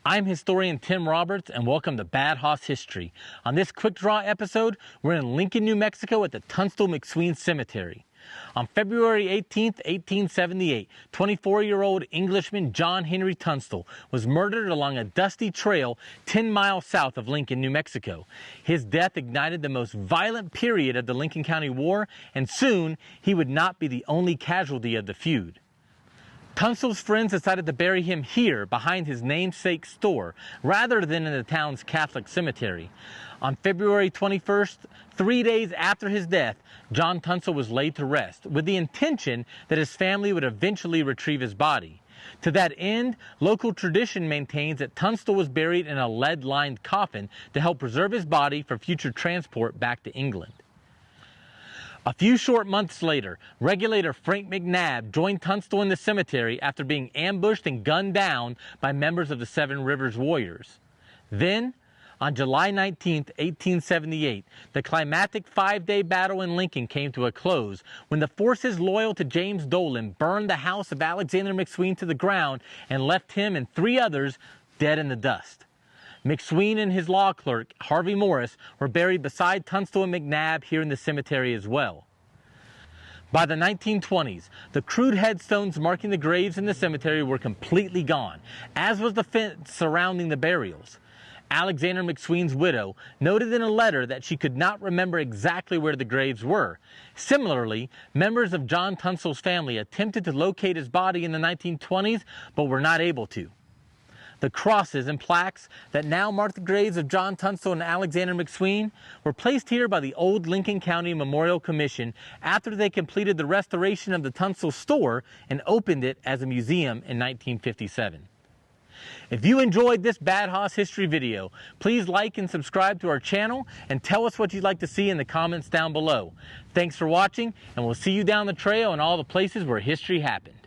I'm historian Tim Roberts, and welcome to Bad Hoss History. On this quick draw episode, we're in Lincoln, New Mexico at the Tunstall McSween Cemetery. On February 18, 1878, 24-year-old Englishman John Henry Tunstall was murdered along a dusty trail 10 miles south of Lincoln, New Mexico. His death ignited the most violent period of the Lincoln County War, and soon he would not be the only casualty of the feud. Tunstall's friends decided to bury him here behind his namesake store rather than in the town's Catholic cemetery. On February 21st, 3 days after his death, John Tunstall was laid to rest with the intention that his family would eventually retrieve his body. To that end, local tradition maintains that Tunstall was buried in a lead-lined coffin to help preserve his body for future transport back to England. A few short months later, Regulator Frank McNab joined Tunstall in the cemetery after being ambushed and gunned down by members of the Seven Rivers Warriors. Then, on July 19, 1878, the climactic five-day battle in Lincoln came to a close when the forces loyal to James Dolan burned the house of Alexander McSween to the ground and left him and three others dead in the dust. McSween and his law clerk, Harvey Morris, were buried beside Tunstall and McNab here in the cemetery as well. By the 1920s, the crude headstones marking the graves in the cemetery were completely gone, as was the fence surrounding the burials. Alexander McSween's widow noted in a letter that she could not remember exactly where the graves were. Similarly, members of John Tunstall's family attempted to locate his body in the 1920s, but were not able to. The crosses and plaques that now mark the graves of John Tunstall and Alexander McSween were placed here by the old Lincoln County Memorial Commission after they completed the restoration of the Tunstall store and opened it as a museum in 1957. If you enjoyed this Bad Hoss History video, please like and subscribe to our channel and tell us what you'd like to see in the comments down below. Thanks for watching, and we'll see you down the trail in all the places where history happened.